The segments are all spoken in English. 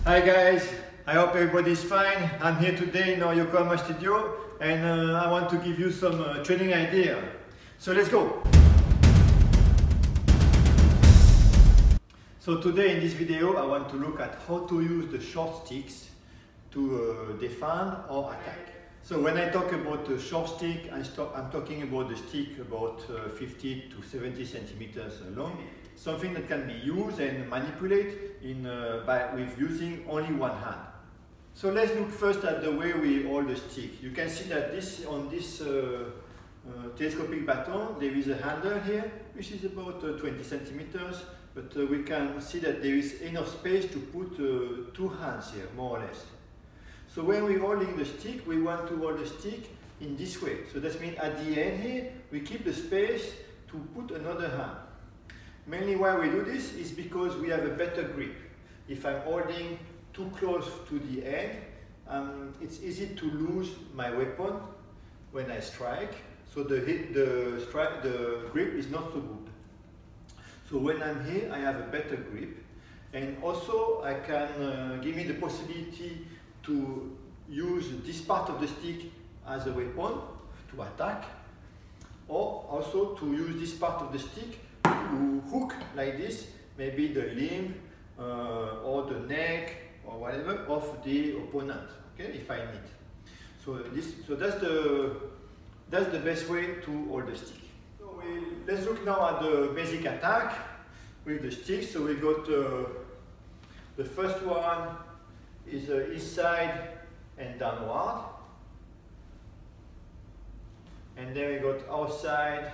Hi guys, I hope everybody's fine. I'm here today in our Yokohama studio and I want to give you some training idea. So let's go! So today in this video I want to look at how to use the short sticks to defend or attack. So when I talk about the short stick, I'm talking about the stick about 50 to 70 centimeters long. Something that can be used and manipulated with using only one hand. So let's look first at the way we hold the stick. You can see that on this telescopic baton there is a handle here which is about 20 centimeters, but we can see that there is enough space to put two hands here, more or less. So when we're holding the stick, we want to hold the stick in this way. So that means at the end here, we keep the space to put another hand. Mainly why we do this is because we have a better grip. If I'm holding too close to the end, it's easy to lose my weapon when I strike. So the grip is not so good. So when I'm here, I have a better grip. And also I can give me the possibility to use this part of the stick as a weapon to attack, or also to use this part of the stick to hook like this, maybe the limb or the neck or whatever of the opponent, okay, if I need. So that's the best way to hold the stick. So let's look now at the basic attack with the stick. So we got the first one is inside and downward, and then we got outside,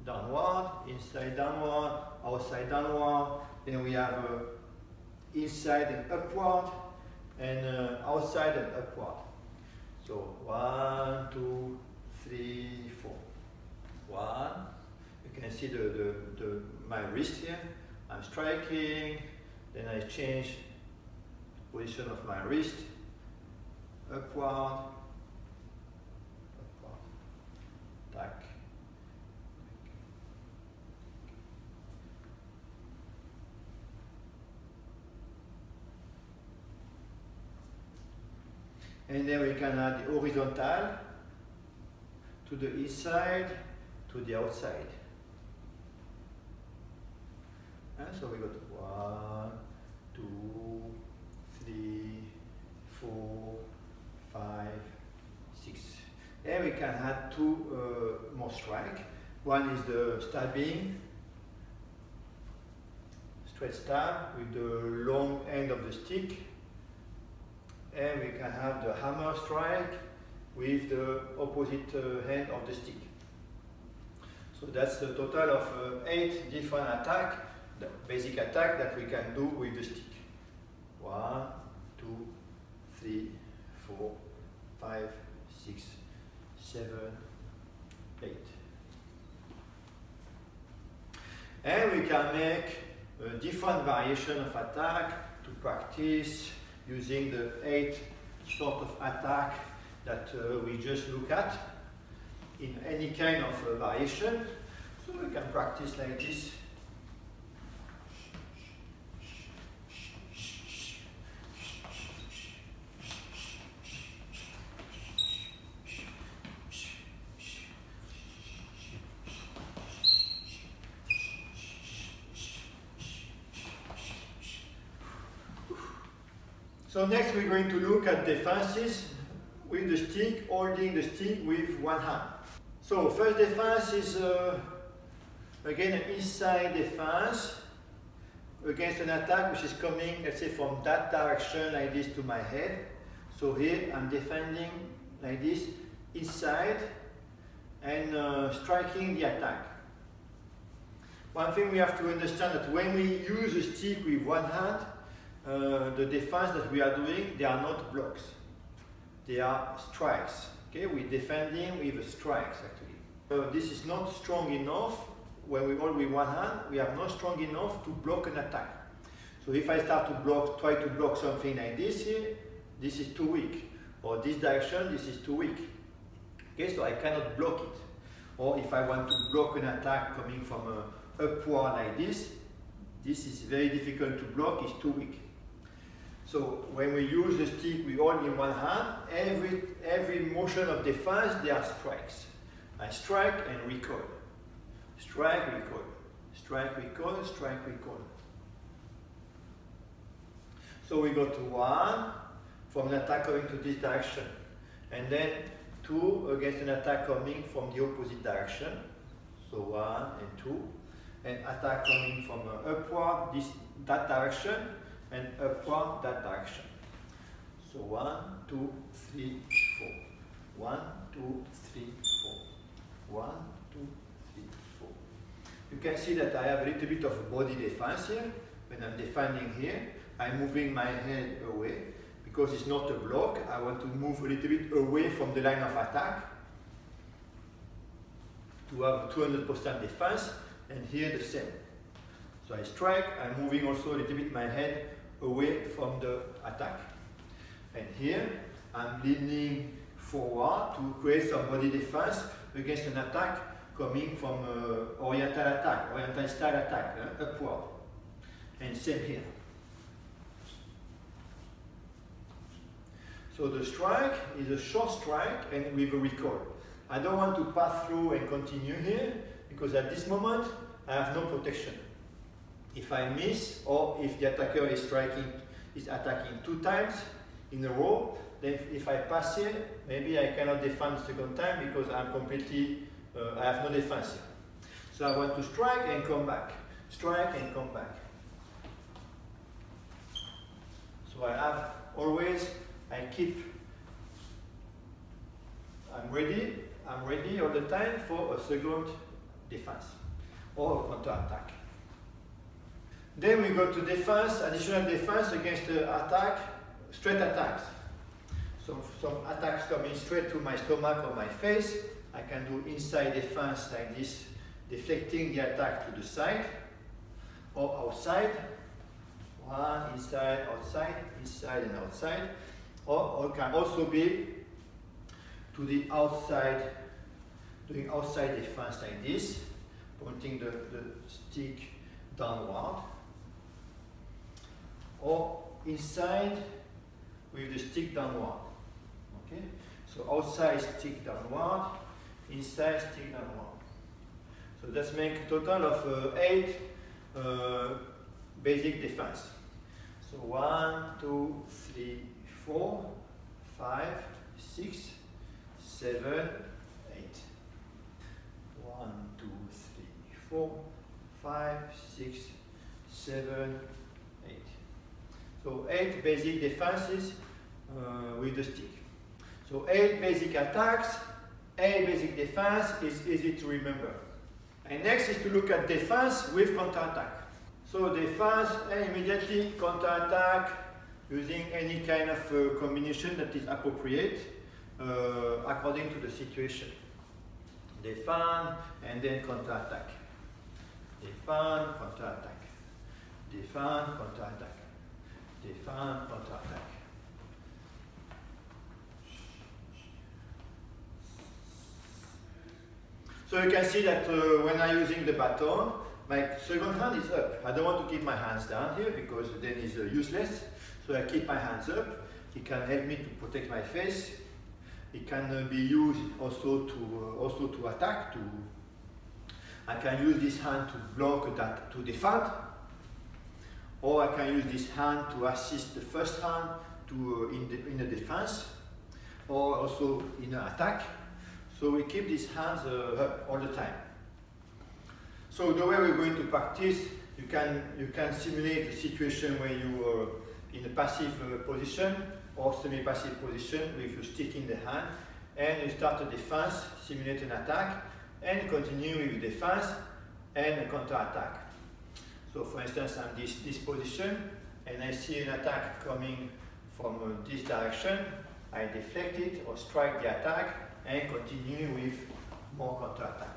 downward, inside, downward, outside, downward. Then we have inside and upward, and outside and upward. So 1, 2, 3, 4. 1. You can see my wrist here. I'm striking. Then I change the position of my wrist. Upward. Upward. Tack. And then we can add the horizontal to the inside, to the outside. And so we got 1, 2, 3, 4, 5, 6. And we can add two more strikes. One is the stabbing, straight stab with the long end of the stick. And we can have the hammer strike with the opposite hand of the stick. So that's a total of 8 different attacks, the basic attack that we can do with the stick. 1, 2, 3, 4, 5, 6, 7, 8. And we can make a different variation of attack to practice using the 8 sort of attack that we just look at in any kind of variation. So we can practice like this. So next we're going to look at defenses with the stick, holding the stick with one hand. So first defense is again an inside defense against an attack which is coming, let's say, from that direction like this to my head. So here I'm defending like this inside and striking the attack. One thing we have to understand that when we use a stick with one hand, the defense that we are doing, they are not blocks, they are strikes. Okay, we're defending with strikes actually. This is not strong enough. When we hold with one hand, we are not strong enough to block an attack. So if I start to try to block something like this here, this is too weak. Or this direction, this is too weak. Okay, so I cannot block it. Or if I want to block an attack coming from upward like this is very difficult to block, it's too weak. So when we use the stick, we hold in one hand. Every motion of defense, there are strikes. I strike and recoil. Strike, recoil. Strike, recoil, strike, recoil. So we go to 1 from an attack coming to this direction, and then 2 against an attack coming from the opposite direction. So 1 and 2, and attack coming from upward that direction, and upward that direction. So 1, 2, 3, 4. 1, 2, 3, 4. 1, 2, 3, 4. You can see that I have a little bit of body defense here. When I'm defending here, I'm moving my head away because it's not a block. I want to move a little bit away from the line of attack to have 200% defense, and here the same. So I strike, I'm moving also a little bit my head away from the attack. And here I'm leaning forward to create some body defense against an attack coming from oriental attack, oriental style attack, upward. And same here. So the strike is a short strike and with a recoil. I don't want to pass through and continue here because at this moment I have no protection. If I miss, or if the attacker is attacking 2 times in a row, then if I pass here, maybe I cannot defend the second time because I'm completely, I have no defense here. So I want to strike and come back, strike and come back. So I have always, I'm ready all the time for a second defense or a counter-attack. Then we go to defense, additional defense against the attack, straight attacks. So some attacks coming straight to my stomach or my face. I can do inside defense like this, deflecting the attack to the side or outside. 1, inside, and outside. Or it can also be to the outside, doing outside defense like this, pointing the stick downward. Or inside with the stick downward. Okay? So outside stick downward, inside stick downward. So let's make a total of 8 basic defense. So 1, 2, 3, 4, 5, 6, 7, 8. 1, 2, 3, 4, 5, 6, 7, 8. So 8 basic defenses with the stick. So 8 basic attacks, 8 basic defense is easy to remember. And next is to look at defense with counterattack. So defense and immediately counterattack using any kind of combination that is appropriate according to the situation. Defend and then counterattack. Defend, counterattack. Defend, counterattack. Defend, counterattack. So you can see that when I'm using the baton, my second hand is up. I don't want to keep my hands down here because then it's useless. So I keep my hands up. It can help me to protect my face. It can be used also to attack. I can use this hand to block that, to defend. Or I can use this hand to assist the first hand in the defense, or also in an attack. So we keep these hands up all the time. So the way we're going to practice, you can simulate a situation where you are in a passive position or semi-passive position with your stick in the hand, and you start a defense, simulate an attack, and continue with defense and a counter-attack. So for instance, I'm this position, and I see an attack coming from this direction. I deflect it or strike the attack and continue with more counter-attack.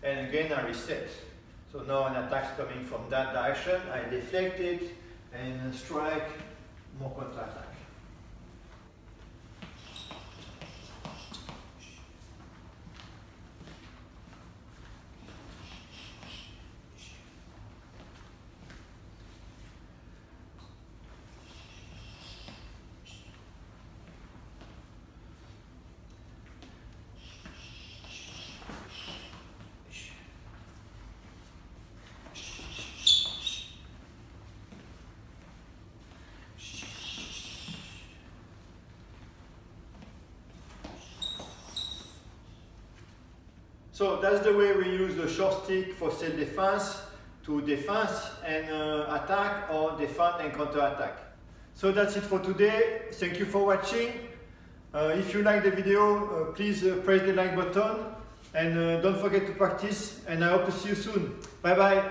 And again, I reset. So now an attack is coming from that direction. I deflect it and strike more counter-attack. So that's the way we use the short stick for self-defense, to defense and attack, or defend and counter-attack. So that's it for today. Thank you for watching. If you like the video, please press the like button and don't forget to practice, and I hope to see you soon. Bye bye.